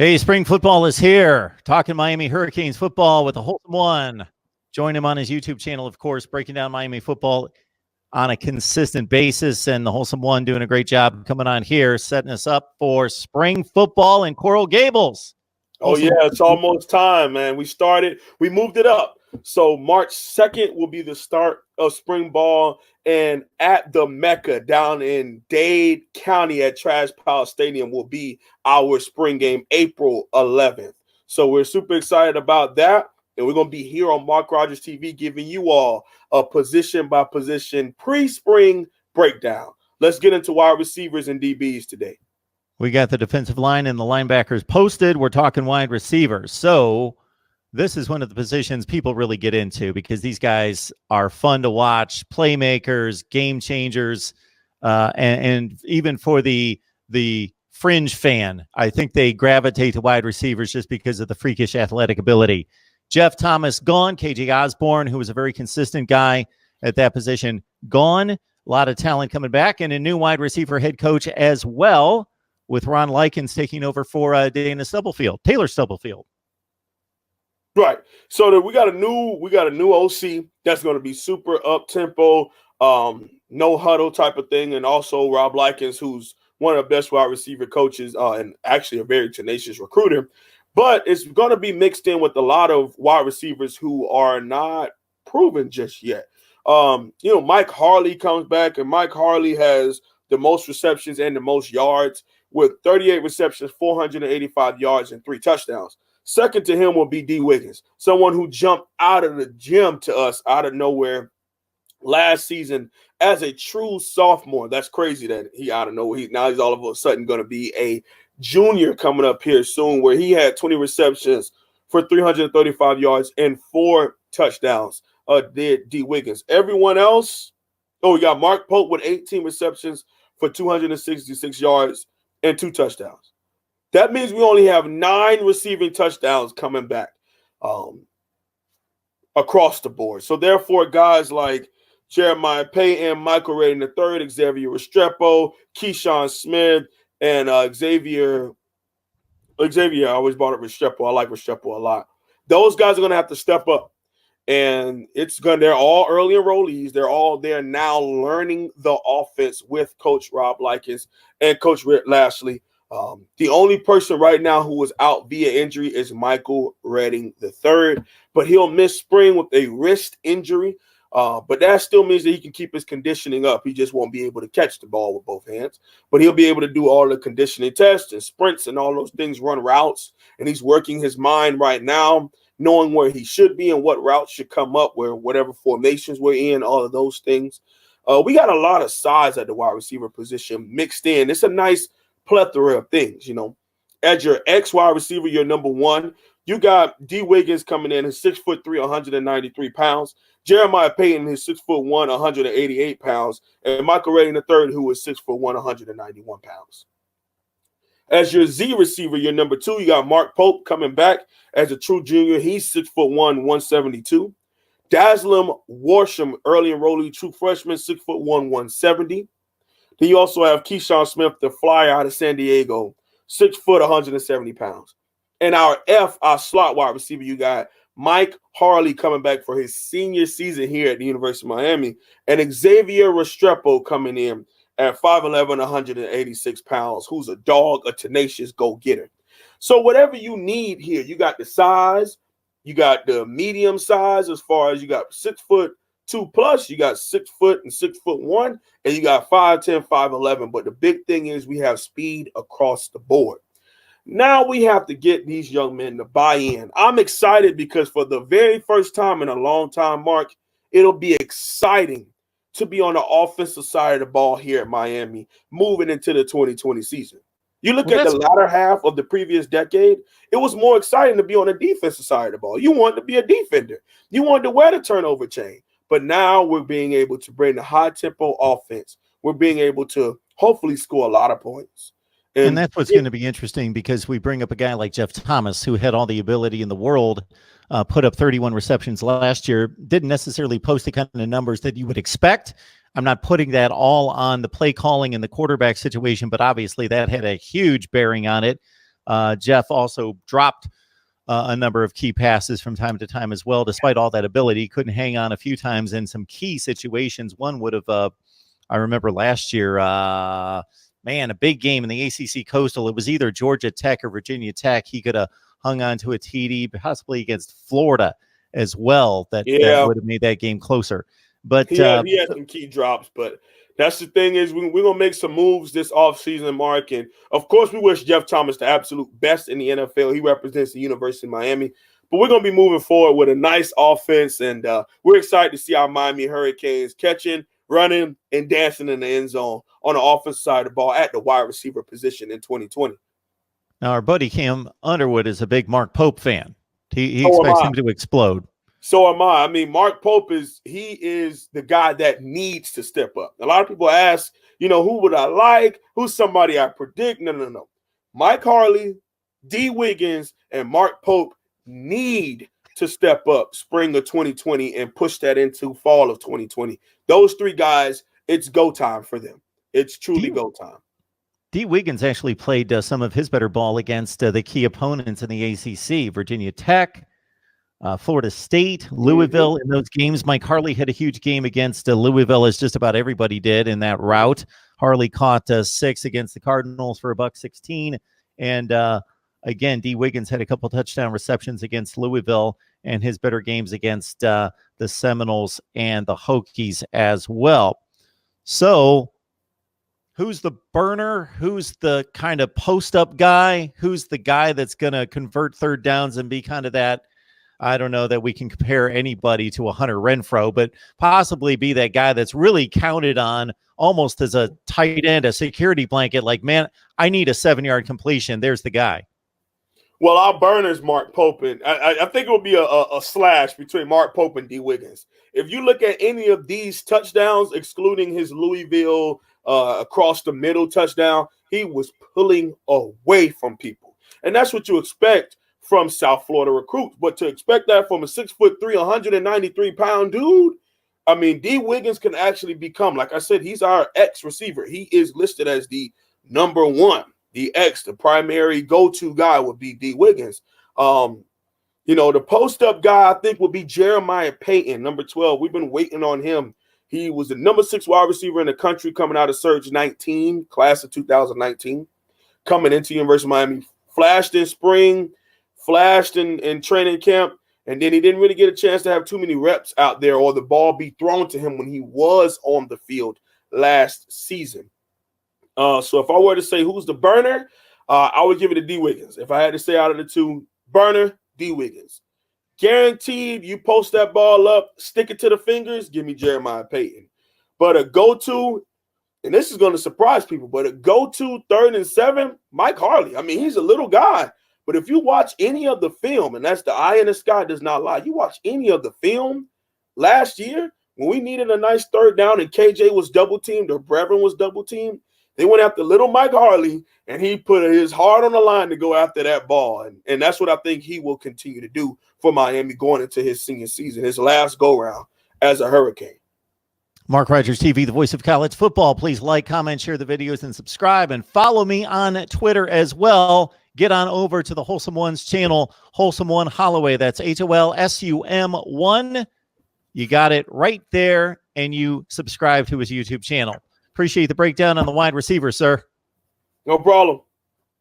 Hey, spring football is here. Talking Miami Hurricanes football with the Wholesome One. Join him on his YouTube channel, of course, breaking down Miami football on a consistent basis. And the Wholesome One doing a great job coming on here, setting us up for spring football in Coral Gables. Oh, yeah, it's almost time, man. We moved it up. So March 2nd will be the start of spring ball, and at the Mecca down in Dade County at Trash Pile Stadium will be our spring game, April 11th. So we're super excited about that, and we're going to be here on Mark Rogers TV giving you all a position-by-position pre-spring breakdown. Let's get into wide receivers and DBs today. We got the defensive line and the linebackers posted. We're talking wide receivers. So this is one of the positions people really get into because these guys are fun to watch, playmakers, game changers, and even for the fringe fan, I think they gravitate to wide receivers just because of the freakish athletic ability. Jeff Thomas gone, KJ Osborne, who was a very consistent guy at that position, gone. A lot of talent coming back, and a new wide receiver head coach as well, with Ron Likens taking over for Taylor Stubblefield. Right. So we got a new OC that's going to be super up tempo, no huddle type of thing, and also Rob Likens, who's one of the best wide receiver coaches and actually a very tenacious recruiter. But it's going to be mixed in with a lot of wide receivers who are not proven just yet. Mike Harley comes back, and Mike Harley has the most receptions and the most yards with 38 receptions, 485 yards, and 3 touchdowns. Second to him will be D. Wiggins, someone who jumped out of the gym to us out of nowhere last season as a true sophomore. That's crazy that he out of nowhere. Now he's all of a sudden going to be a junior coming up here soon, where he had 20 receptions for 335 yards and 4 touchdowns. Did D. Wiggins. Everyone else, we got Mark Pope with 18 receptions for 266 yards and 2 touchdowns. That means we only have 9 receiving touchdowns coming back across the board. So therefore, guys like Jeremiah Payton, Michael Raden III, Xavier Restrepo, Keyshawn Smith, and Xavier. I always brought up Restrepo. I like Restrepo a lot. Those guys are going to have to step up. And they're all early enrollees. They're now learning the offense with Coach Rob Likens and Coach Rick Lashley. The only person right now who is out via injury is Michael Redding III, but he'll miss spring with a wrist injury. But that still means that he can keep his conditioning up. He just won't be able to catch the ball with both hands, but he'll be able to do all the conditioning tests and sprints and all those things, run routes. And he's working his mind right now, knowing where he should be and what routes should come up, where whatever formations we're in, all of those things. We got a lot of size at the wide receiver position mixed in. It's a nice plethora of things, As your wide receiver, your number 1, you got D. Wiggins coming in, he's 6'3", 193 pounds. Jeremiah Payton is 6'1", 188 pounds, and Michael Raden III, who is 6'1", 191 pounds. As your Z receiver, your number 2, you got Mark Pope coming back as a true junior. He's 6'1", 172. Daslam Warsham, early enrollee, true freshman, 6'1", 170. Then you also have Keyshawn Smith, the flyer out of San Diego, 6 foot, 170 pounds. And our slot wide receiver, you got Mike Harley coming back for his senior season here at the University of Miami, and Xavier Restrepo coming in at 5'11", 186 pounds, who's a dog, a tenacious go-getter. So whatever you need here, you got the size, you got the medium size as far as you got 6'2+, you got 6 foot and 6'1", and you got 5'10", 5'11". But the big thing is we have speed across the board. Now we have to get these young men to buy in. I'm excited because for the very first time in a long time, Mark, it'll be exciting to be on the offensive side of the ball here at Miami moving into the 2020 season. You look at the latter half of the previous decade, it was more exciting to be on the defensive side of the ball. You wanted to be a defender. You wanted to wear the turnover chain. But now we're being able to bring the high-tempo offense. We're being able to hopefully score a lot of points. And that's what's going to be interesting because we bring up a guy like Jeff Thomas, who had all the ability in the world, put up 31 receptions last year, didn't necessarily post the kind of numbers that you would expect. I'm not putting that all on the play calling and the quarterback situation, but obviously that had a huge bearing on it. Jeff also dropped a number of key passes from time to time as well. Despite all that ability, he couldn't hang on a few times in some key situations. One would have, I remember last year, man, a big game in the ACC Coastal. It was either Georgia Tech or Virginia Tech. He could have hung on to a TD, possibly against Florida as well. That would have made that game closer. But he had some key drops, but that's the thing is we're going to make some moves this offseason, Mark. And, of course, we wish Jeff Thomas the absolute best in the NFL. He represents the University of Miami. But we're going to be moving forward with a nice offense, and we're excited to see our Miami Hurricanes catching, running, and dancing in the end zone on the offensive side of the ball at the wide receiver position in 2020. Now, our buddy Cam Underwood is a big Mark Pope fan. He expects him to explode. So am I. I mean, Mark Pope is the guy that needs to step up. A lot of people ask, who would I like? Who's somebody I predict? No. Mike Harley, D. Wiggins, and Mark Pope need to step up spring of 2020 and push that into fall of 2020. Those three guys, it's go time for them. It's truly go time. D. Wiggins actually played some of his better ball against the key opponents in the ACC, Virginia Tech, Florida State, Louisville. In those games, Mike Harley had a huge game against Louisville, as just about everybody did in that route. Harley caught 6 against the Cardinals for $116. And again, D. Wiggins had a couple touchdown receptions against Louisville and his better games against the Seminoles and the Hokies as well. So who's the burner? Who's the kind of post-up guy? Who's the guy that's going to convert third downs and be kind of that, I don't know that we can compare anybody to a Hunter Renfrow, but possibly be that guy that's really counted on almost as a tight end, a security blanket. Like, man, I need a 7-yard completion. There's the guy. Well, our burner's Mark Pope. And I think it will be a slash between Mark Pope and D. Wiggins. If you look at any of these touchdowns, excluding his Louisville across the middle touchdown, he was pulling away from people. And that's what you expect from South Florida recruits. But to expect that from a 6'3", 193-pound dude, I mean, D. Wiggins can actually become, like I said, he's our X receiver. He is listed as the number one, the X, the primary go-to guy would be D. Wiggins. The post-up guy I think would be Jeremiah Payton, number 12. We've been waiting on him. He was the number 6 wide receiver in the country coming out of Surge 19, class of 2019, coming into University of Miami. Flashed in spring, flashed in training camp, and then he didn't really get a chance to have too many reps out there or the ball be thrown to him when he was on the field last season. So if I were to say who's the burner, I would give it to D. Wiggins. If I had to say out of the two, burner, D. Wiggins. Guaranteed you post that ball up, stick it to the fingers, give me Jeremiah Payton. But a go-to, and this is going to surprise people, but a go-to 3rd and 7, Mike Harley. I mean, he's a little guy. But if you watch any of the film, and that's the eye in the sky does not lie, you watch any of the film last year when we needed a nice third down and KJ was double-teamed or Brevin was double-teamed, they went after little Mike Harley, and he put his heart on the line to go after that ball. And that's what I think he will continue to do for Miami going into his senior season, his last go-round as a Hurricane. Mark Rogers TV, the voice of college football. Please like, comment, share the videos, and subscribe. And follow me on Twitter as well. Get on over to the Wholesome Ones channel, Wholesome One Holloway. That's HOLSUM1. You got it right there, and you subscribe to his YouTube channel. Appreciate the breakdown on the wide receiver, sir. No problem.